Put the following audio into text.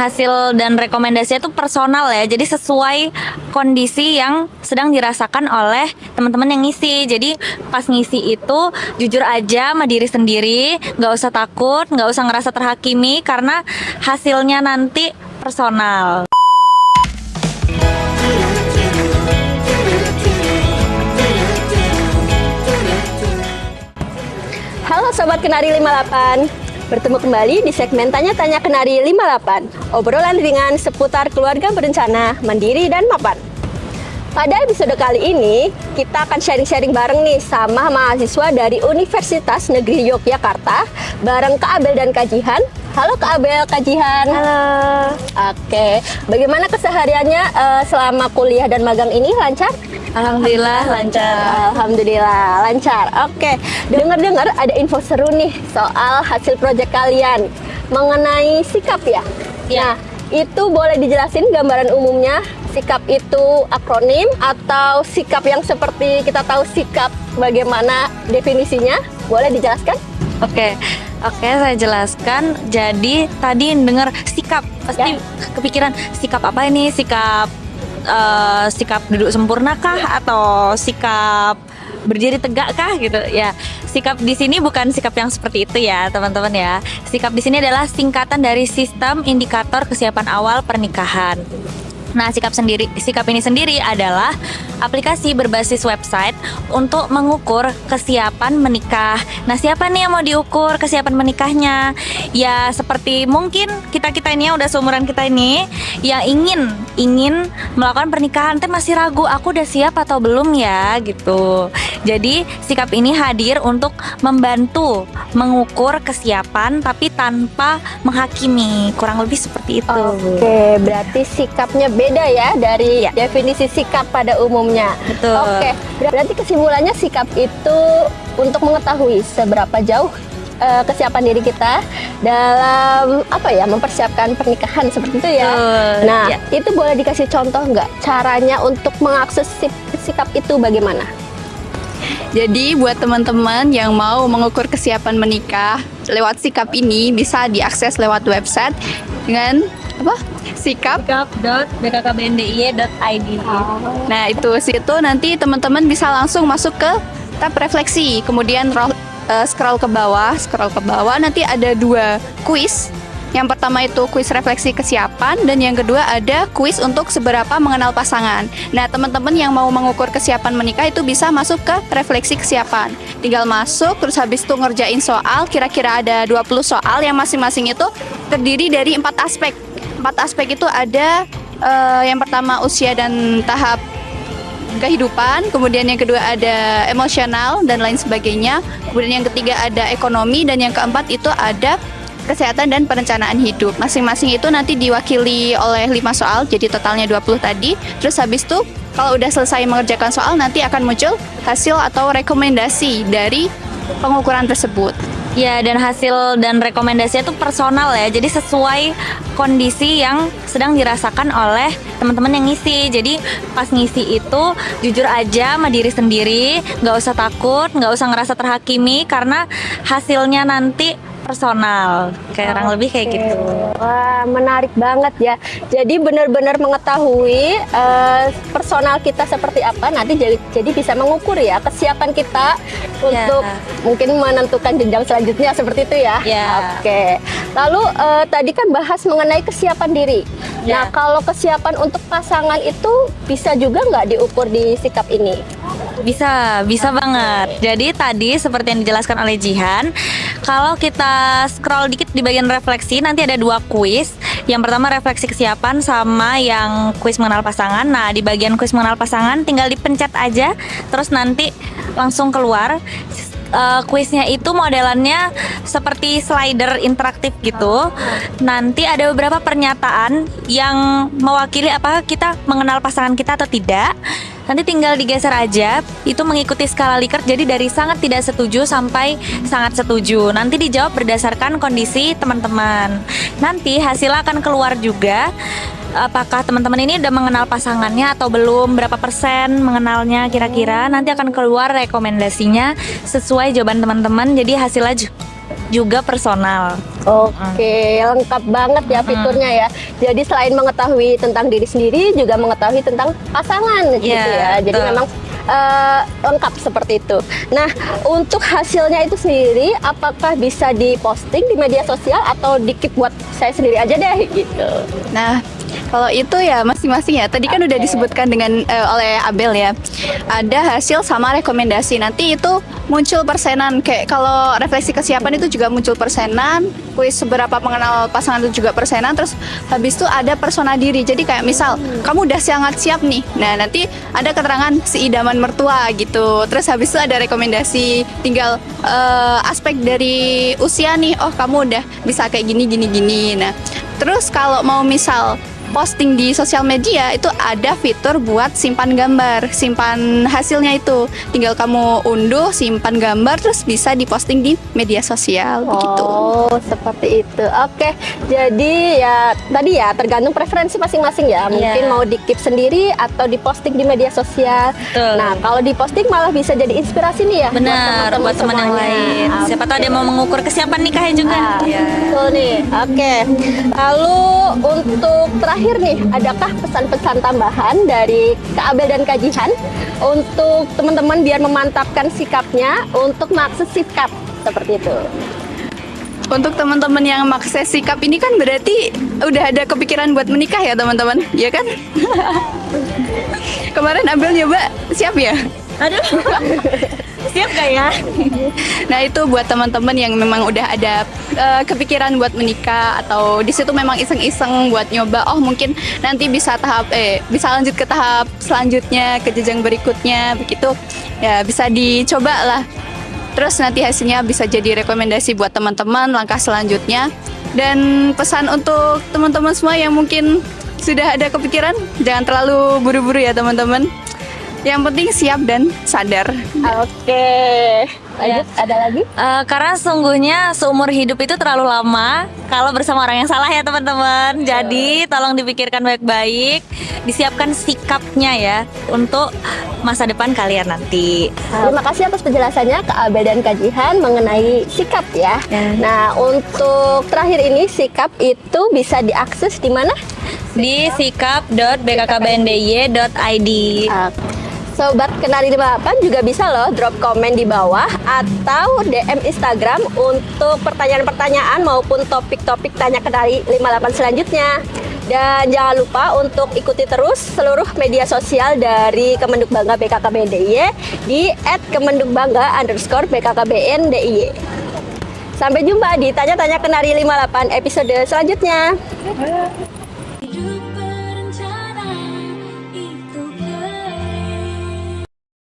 Hasil dan rekomendasinya itu personal ya, jadi sesuai kondisi yang sedang dirasakan oleh teman-teman yang ngisi. Jadi pas ngisi itu jujur aja sama diri sendiri, nggak usah takut, nggak usah ngerasa terhakimi karena hasilnya nanti personal. Halo Sobat Kenari 58, bertemu kembali di segmen Tanya-Tanya Kenari 58, obrolan ringan seputar keluarga berencana, mandiri, dan mapan. Pada episode kali ini, kita akan sharing-sharing bareng nih sama mahasiswa dari Universitas Negeri Yogyakarta, bareng Kak Abel dan Kak Jihan. Halo Kak Abel, Kak Jihan. Halo. Oke, bagaimana kesehariannya selama kuliah dan magang ini, lancar? Alhamdulillah lancar. Alhamdulillah lancar. Oke, dengar-dengar ada info seru nih soal hasil proyek kalian mengenai sikap ya. Ya. Nah, itu boleh dijelasin gambaran umumnya? Sikap itu akronim atau sikap yang seperti kita tahu sikap, bagaimana definisinya? Boleh dijelaskan? Oke, saya jelaskan. Jadi tadi dengar sikap, pasti kepikiran sikap apa ini? Sikap duduk sempurna kah atau sikap berdiri tegak kah gitu ya. Sikap di sini bukan sikap yang seperti itu ya teman-teman ya. Sikap di sini adalah singkatan dari sistem indikator kesiapan awal pernikahan. Nah, sikap ini sendiri adalah aplikasi berbasis website untuk mengukur kesiapan menikah. Nah, siapa nih yang mau diukur kesiapan menikahnya? Ya, seperti mungkin kita ini yang udah seumuran kita ini yang ingin melakukan pernikahan, tapi masih ragu, aku udah siap atau belum ya gitu. Jadi, sikap ini hadir untuk membantu mengukur kesiapan tapi tanpa menghakimi. Kurang lebih seperti itu. Oke, berarti sikapnya beda ya dari definisi sikap pada umumnya. Betul. Oke, berarti kesimpulannya sikap itu untuk mengetahui seberapa jauh kesiapan diri kita dalam mempersiapkan pernikahan seperti itu ya. Nah, itu boleh dikasih contoh nggak caranya untuk mengakses sikap itu bagaimana? Jadi buat teman-teman yang mau mengukur kesiapan menikah lewat sikap ini bisa diakses lewat website dengan sikap.bkkbndi.id. Nah, itu situ nanti teman-teman bisa langsung masuk ke tab refleksi, kemudian scroll ke bawah nanti ada 2 kuis. Yang pertama itu kuis refleksi kesiapan dan yang kedua ada kuis untuk seberapa mengenal pasangan. Nah, teman-teman yang mau mengukur kesiapan menikah itu bisa masuk ke refleksi kesiapan. Tinggal masuk, terus habis itu ngerjain soal, kira-kira ada 20 soal yang masing-masing itu terdiri dari 4 aspek. 4 aspek itu ada yang pertama usia dan tahap kehidupan, kemudian yang kedua ada emosional dan lain sebagainya, kemudian yang ketiga ada ekonomi, dan yang keempat itu ada kesehatan dan perencanaan hidup. Masing-masing itu nanti diwakili oleh 5 soal, jadi totalnya 20 tadi. Terus habis itu kalau udah selesai mengerjakan soal nanti akan muncul hasil atau rekomendasi dari pengukuran tersebut. Ya, dan hasil dan rekomendasinya itu personal ya, jadi sesuai kondisi yang sedang dirasakan oleh teman-teman yang ngisi. Jadi pas ngisi itu jujur aja sama diri sendiri, nggak usah takut, nggak usah ngerasa terhakimi karena hasilnya nanti personal, kurang lebih kayak gitu. Wah, menarik banget ya. Jadi benar-benar mengetahui personal kita seperti apa, nanti jadi bisa mengukur ya kesiapan kita untuk mungkin menentukan jenjang selanjutnya seperti itu ya. Oke. Lalu tadi kan bahas mengenai kesiapan diri. Nah, kalau kesiapan untuk pasangan itu bisa juga nggak diukur di sikap ini? Bisa banget. Jadi tadi seperti yang dijelaskan oleh Jihan, kalau kita scroll dikit di bagian refleksi nanti ada 2 kuis. Yang pertama refleksi kesiapan sama yang kuis mengenal pasangan. Nah, di bagian kuis mengenal pasangan tinggal dipencet aja, terus nanti langsung keluar. Kuisnya itu modelannya seperti slider interaktif gitu. Nanti ada beberapa pernyataan yang mewakili apakah kita mengenal pasangan kita atau tidak. Nanti tinggal digeser aja, itu mengikuti skala Likert, jadi dari sangat tidak setuju sampai sangat setuju. Nanti dijawab berdasarkan kondisi teman-teman. Nanti hasilnya akan keluar juga, apakah teman-teman ini udah mengenal pasangannya atau belum, berapa persen mengenalnya kira-kira. Nanti akan keluar rekomendasinya sesuai jawaban teman-teman, jadi hasil aja juga personal. Oke, lengkap banget ya fiturnya ya. Jadi selain mengetahui tentang diri sendiri, juga mengetahui tentang pasangan gitu ya. Jadi betul. memang lengkap seperti itu. Nah, untuk hasilnya itu sendiri, apakah bisa diposting di media sosial atau di-keep buat saya sendiri aja deh gitu? Nah, kalau itu ya masing-masing ya. Tadi kan udah disebutkan dengan oleh Abel ya. Ada hasil sama rekomendasi. Nanti itu muncul persenan. Kayak kalau refleksi kesiapan itu juga muncul persenan. Kuis seberapa mengenal pasangan itu juga persenan. Terus habis itu ada persona diri. Jadi kayak misal kamu udah sangat siap nih. Nah, nanti ada keterangan seidaman mertua gitu. Terus habis itu ada rekomendasi. Tinggal aspek dari usia nih. Oh, kamu udah bisa kayak gini gini gini. Nah, terus kalau mau misal posting di sosial media itu ada fitur buat simpan gambar, simpan hasilnya itu. Tinggal kamu unduh, simpan gambar, terus bisa diposting di media sosial begitu. Oh, seperti itu. Oke, jadi ya tadi ya tergantung preferensi masing-masing ya. Mungkin mau di-keep sendiri atau diposting di media sosial. Betul. Nah, kalau diposting malah bisa jadi inspirasi nih ya. Benar, buat teman yang semuanya. lain. Siapa tahu dia mau mengukur kesiapan nikahnya juga. Betul nih. Oke. Lalu untuk terakhir nih, adakah pesan-pesan tambahan dari Kak Abel dan Kak Jihan untuk teman-teman biar memantapkan sikapnya untuk mengakses sikap seperti itu? Untuk teman-teman yang maksa sikap ini kan berarti udah ada kepikiran buat menikah ya teman-teman, ya kan? Kemarin Abel nyoba siap ya? Aduh. Siap gak ya? Nah itu buat teman-teman yang memang udah ada kepikiran buat menikah atau di situ memang iseng-iseng buat nyoba. Oh mungkin nanti bisa bisa lanjut ke tahap selanjutnya, ke jenjang berikutnya begitu. Ya bisa dicoba lah. Terus nanti hasilnya bisa jadi rekomendasi buat teman-teman langkah selanjutnya. Dan pesan untuk teman-teman semua yang mungkin sudah ada kepikiran, jangan terlalu buru-buru ya teman-teman. Yang penting siap dan sadar. Oke. Lanjut, ada lagi? Karena sesungguhnya seumur hidup itu terlalu lama kalau bersama orang yang salah ya teman-teman. Jadi tolong dipikirkan baik-baik, disiapkan sikapnya ya untuk masa depan kalian nanti. Terima kasih atas penjelasannya Kak Abel dan Kak Jihan mengenai sikap ya. Nah, untuk terakhir ini sikap itu bisa diakses di mana? Di sikap.bkkbndy.id. Sobat Kenari 58 juga bisa loh drop komen di bawah atau DM Instagram untuk pertanyaan-pertanyaan maupun topik-topik Tanya Kenari 58 selanjutnya. Dan jangan lupa untuk ikuti terus seluruh media sosial dari Kemenduk Bangga BKKBNDIY di @kemendukbangga_BKKBNDIY. Sampai jumpa di Tanya-Tanya Kenari 58 episode selanjutnya.